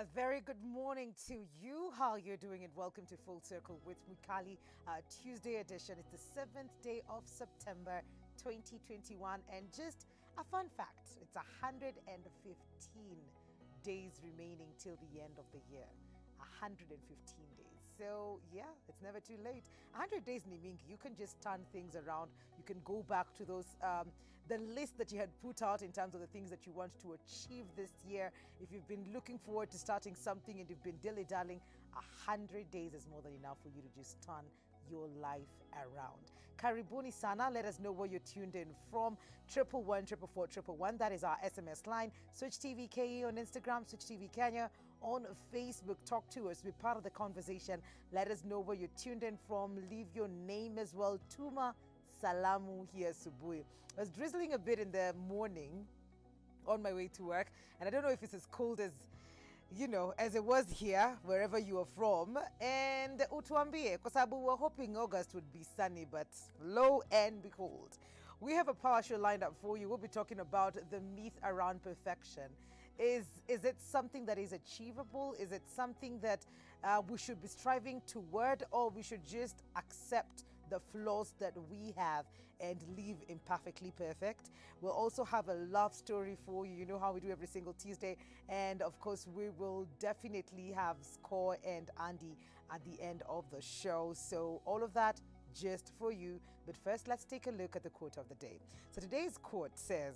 A very good morning to you. How you're doing, and welcome to Full Circle with Mukali, Tuesday edition. It's the 7th day of September 2021, and just a fun fact: it's 115 days remaining till the end of the year. 115 days. So yeah, it's never too late. 100 days Niming, you can just turn things around. You can go back to those the list that you had put out in terms of the things that you want to achieve this year. If you've been looking forward to starting something and you've been dilly-dallying, 100 days is more than enough for you to just turn your life around. Karibuni sana. Let us know where you're tuned in from. 111 That is our SMS line. Switch TV KE on Instagram. Switch TV Kenya on Facebook. Talk to us. Be part of the conversation. Let us know where you're tuned in from. Leave your name as well. Tuma Salamu here Subui. I was drizzling a bit in the morning on my way to work, and I don't know if it's as cold as as it was here, wherever you are from. And utuambie, kwa sababu we're hoping August would be sunny, but lo and behold, we have a power show lined up for you. We'll be talking about the myth around perfection. Is it something that is achievable? Is it something that we should be striving toward, or we should just accept the flaws that we have and live imperfectly perfect? We'll also have a love story for you. You know how we do every single Tuesday. And of course, we will definitely have Score and Andy at the end of the show. So all of that just for you. But first, let's take a look at the quote of the day. So today's quote says,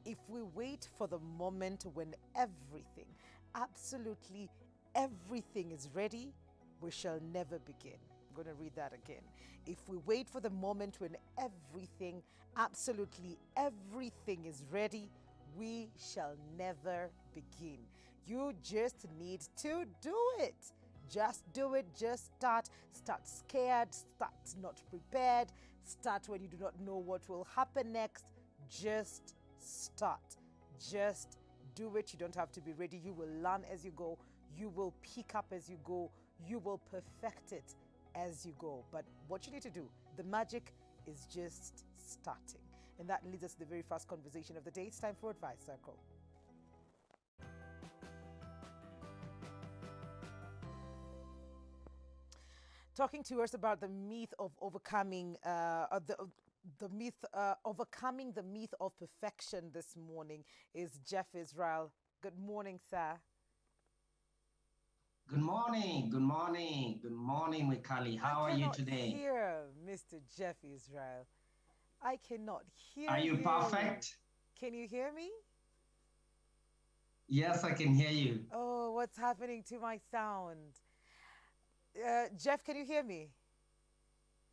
"If we wait for the moment when everything, absolutely everything is ready, we shall never begin." I'm going to read that again. If we wait for the moment when everything, absolutely everything is ready, we shall never begin. You just need to do it. Just do it. Just start. Start scared. Start not prepared. Start when you do not know what will happen next. Just start. Just do it. You don't have to be ready. You will learn as you go. You will pick up as you go. You will perfect it as you go. But what you need to do, the magic is just starting. And that leads us to the very first conversation of the day. It's time for Advice Circle. Talking to us about the myth of overcoming overcoming the myth of perfection this morning is Jeff Israel. Good morning, sir. Good morning, Mikali. How are you today? I cannot hear Mr. Jeff Israel. I cannot hear you. Are you perfect? Can you hear me? Yes, I can hear you. Oh, what's happening to my sound? Jeff, can you hear me?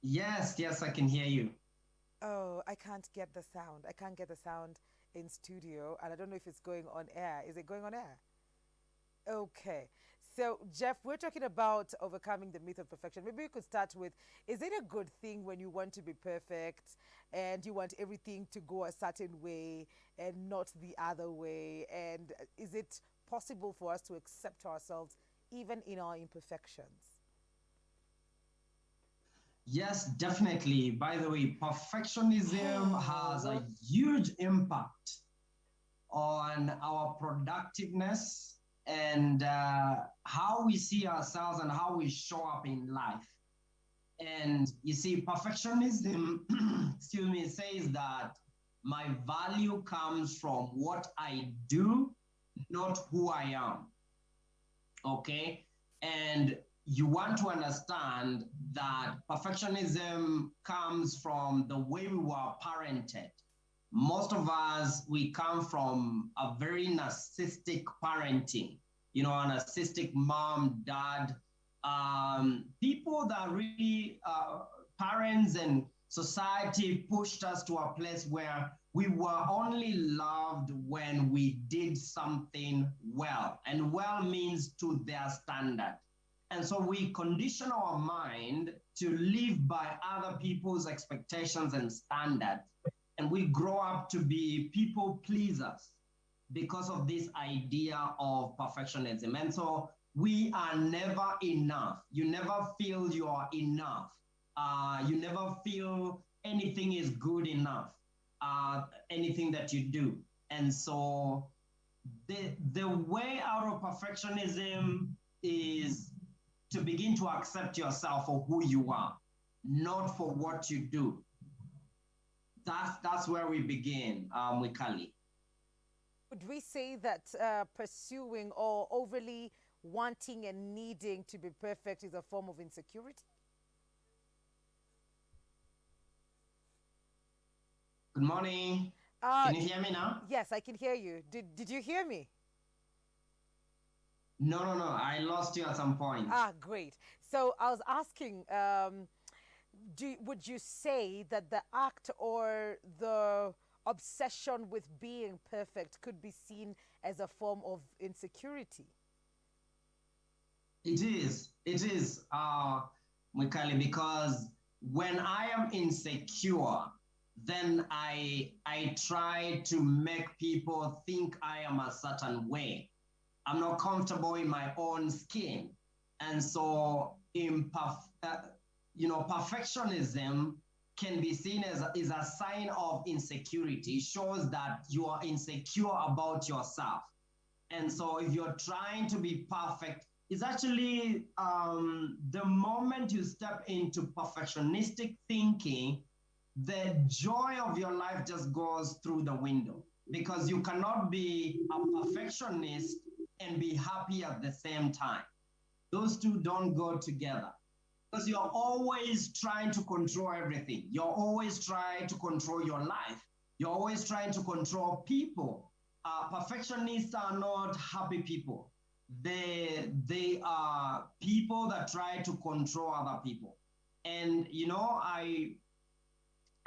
Yes, I can hear you. Oh, I can't get the sound. I can't get the sound in studio, and I don't know if it's going on air. Is it going on air? Okay. So, Jeff, we're talking about overcoming the myth of perfection. Maybe we could start with, is it a good thing when you want to be perfect and you want everything to go a certain way and not the other way? And is it possible for us to accept ourselves even in our imperfections? Yes, definitely. By the way, perfectionism has a huge impact on our productiveness and how we see ourselves and how we show up in life. And you see, perfectionism, says that my value comes from what I do, not who I am. Okay? And you want to understand that perfectionism comes from the way we were parented. Most of us, we come from a very narcissistic parenting, a narcissistic mom, dad, people that really, parents and society pushed us to a place where we were only loved when we did something well, and well means to their standard. And so we condition our mind to live by other people's expectations and standards. And we grow up to be people pleasers because of this idea of perfectionism. And so we are never enough. You never feel you are enough. You never feel anything is good enough, anything that you do. And so the way out of perfectionism is to begin to accept yourself for who you are, not for what you do. That's where we begin, with Kali. Would we say that pursuing or overly wanting and needing to be perfect is a form of insecurity? Good morning. Uh, Can you hear me now? yes, I can hear you. Did you hear me? No, no, no. I lost you at some point. Ah, great. So I was asking, would you say that the act or the obsession with being perfect could be seen as a form of insecurity? It is. It is, Mikali, because when I am insecure, then I try to make people think I am a certain way. I'm not comfortable in my own skin. And so perfectionism can be seen as is a sign of insecurity. It shows that you are insecure about yourself. And so if you're trying to be perfect, it's actually the moment you step into perfectionistic thinking, the joy of your life just goes through the window because you cannot be a perfectionist and be happy at the same time. Those two don't go together because you're always trying to control everything. You're always trying to control your life. You're always trying to control people. Perfectionists are not happy people. They are people that try to control other people. And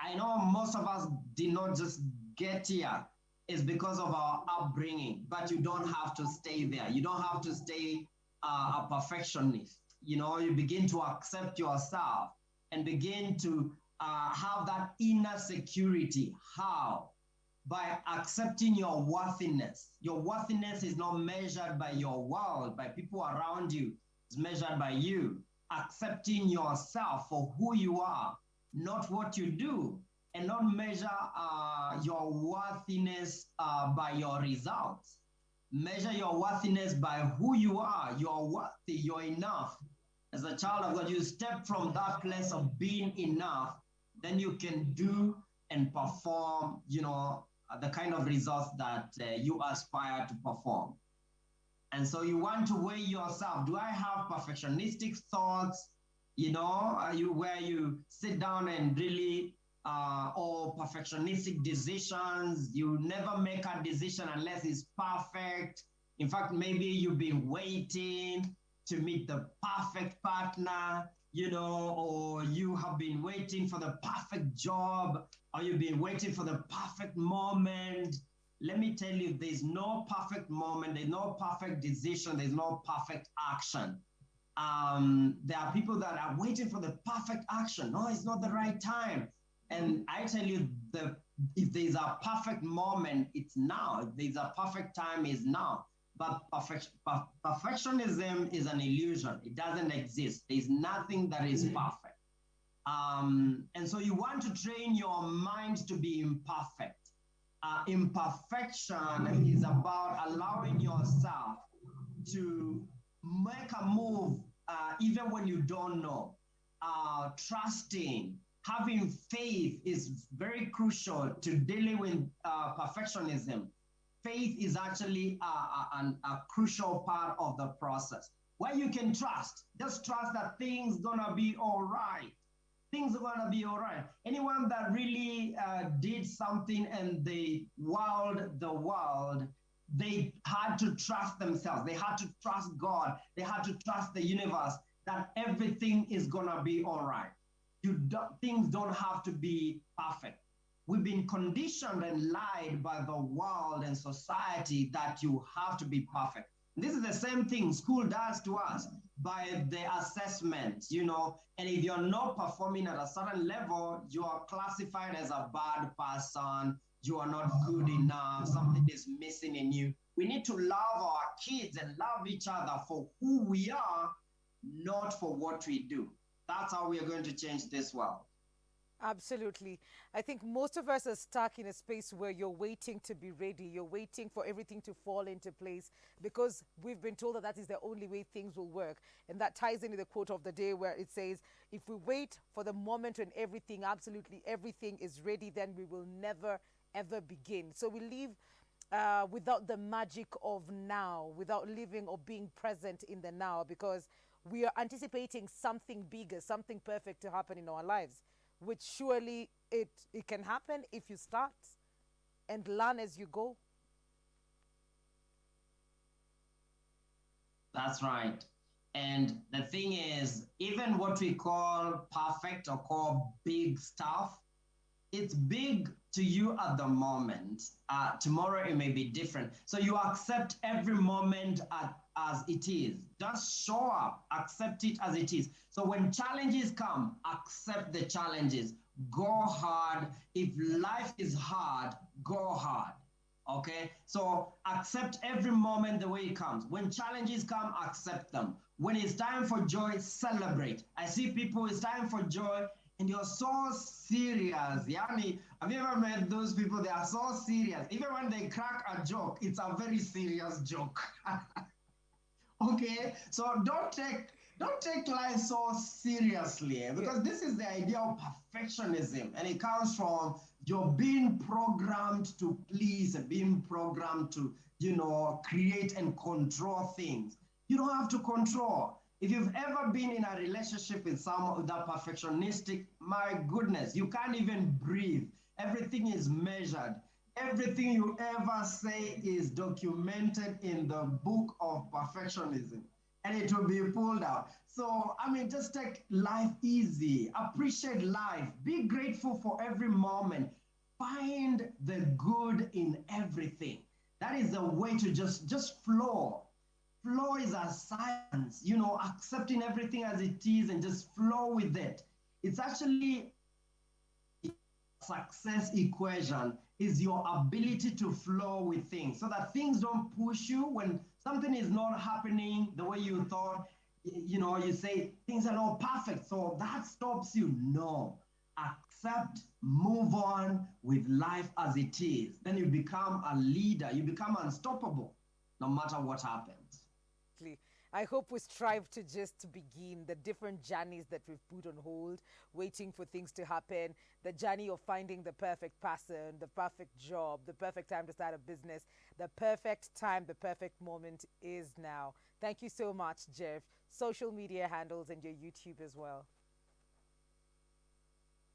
I know most of us did not just get here is because of our upbringing, but you don't have to stay there. You don't have to stay a perfectionist. You begin to accept yourself and begin to have that inner security. How? By accepting your worthiness. Your worthiness is not measured by your world, by people around you. It's measured by you. Accepting yourself for who you are, not what you do, and not measure your worthiness by your results. Measure your worthiness by who you are. You're worthy, you're enough. As a child of God, you step from that place of being enough, then you can do and perform, the kind of results that you aspire to perform. And so you want to weigh yourself. Do I have perfectionistic thoughts? Where you sit down and really, or perfectionistic decisions. You never make a decision unless it's perfect. In fact, maybe you've been waiting to meet the perfect partner, or you have been waiting for the perfect job, or you've been waiting for the perfect moment. Let me tell you, there's no perfect moment, there's no perfect decision, there's no perfect action. There are people that are waiting for the perfect action. No, it's not the right time. And I tell you, if there's a perfect moment, it's now. If there's a perfect time, it's now. But perfectionism is an illusion. It doesn't exist. There's nothing that is perfect. And so you want to train your mind to be imperfect. Imperfection is about allowing yourself to make a move even when you don't know. Trusting, having faith is very crucial to dealing with perfectionism. Faith is actually a crucial part of the process where you can trust. Just trust that things gonna be all right. Things are gonna be all right. Anyone that really did something and they wowed the world, they had to trust themselves. They had to trust God. They had to trust the universe that everything is gonna be all right. Things don't have to be perfect. We've been conditioned and lied by the world and society that you have to be perfect. This is the same thing school does to us by the assessment. And if you're not performing at a certain level, you are classified as a bad person. You are not good enough. Something is missing in you. We need to love our kids and love each other for who we are, not for what we do. That's how we are going to change this world. Absolutely. I think most of us are stuck in a space where you're waiting to be ready. You're waiting for everything to fall into place because we've been told that that is the only way things will work. And that ties into the quote of the day where it says, if we wait for the moment when everything, absolutely everything is ready, then we will never, ever begin. So we live without the magic of now, without living or being present in the now, because we are anticipating something bigger, something perfect to happen in our lives, which surely it can happen if you start and learn as you go. That's right. And the thing is, even what we call perfect or call big stuff, it's big to you at the moment. Tomorrow it may be different. So you accept every moment as it is. Just show up, accept it as it is. So when challenges come, accept the challenges. Go hard. If life is hard, go hard. Okay, so accept every moment the way it comes. When challenges come, accept them. When it's time for joy, celebrate. I see people, it's time for joy, and you're so serious. Yani, have you ever met those people? They are so serious. Even when they crack a joke, it's a very serious joke. Okay, so don't take life so seriously, Yeah. because this is the idea of perfectionism, and it comes from you're being programmed to please and being programmed to create and control things. You don't have to control. If you've ever been in a relationship with someone that perfectionistic, my goodness, you can't even breathe. Everything is measured. Everything you ever say is documented in the book of perfectionism, and it will be pulled out. So, I mean, just take life easy, appreciate life, be grateful for every moment, find the good in everything. That is the way to just flow. Flow is a science, accepting everything as it is and just flow with it. It's actually success equation is your ability to flow with things so that things don't push you when something is not happening the way you thought. You say things are not perfect, so that stops you. No, accept, move on with life as it is. Then you become a leader, you become unstoppable no matter what happens. Exactly. I hope we strive to just begin the different journeys that we've put on hold, waiting for things to happen. The journey of finding the perfect person, the perfect job, the perfect time to start a business, the perfect time, the perfect moment is now. Thank you so much, Jeff. Social media handles and your YouTube as well.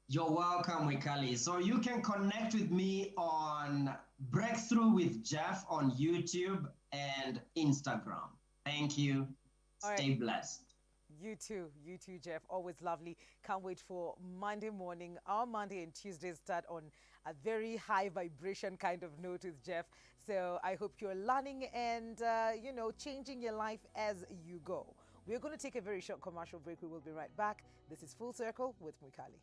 You're welcome, Wikali. So you can connect with me on Breakthrough with Jeff on YouTube and Instagram. Thank you. All right. Stay blessed. You too, Jeff. Always lovely. Can't wait for Monday morning. Our Monday and Tuesdays start on a very high vibration kind of note with Jeff. So I hope you're learning and, changing your life as you go. We're going to take a very short commercial break. We will be right back. This is Full Circle with Mwikali.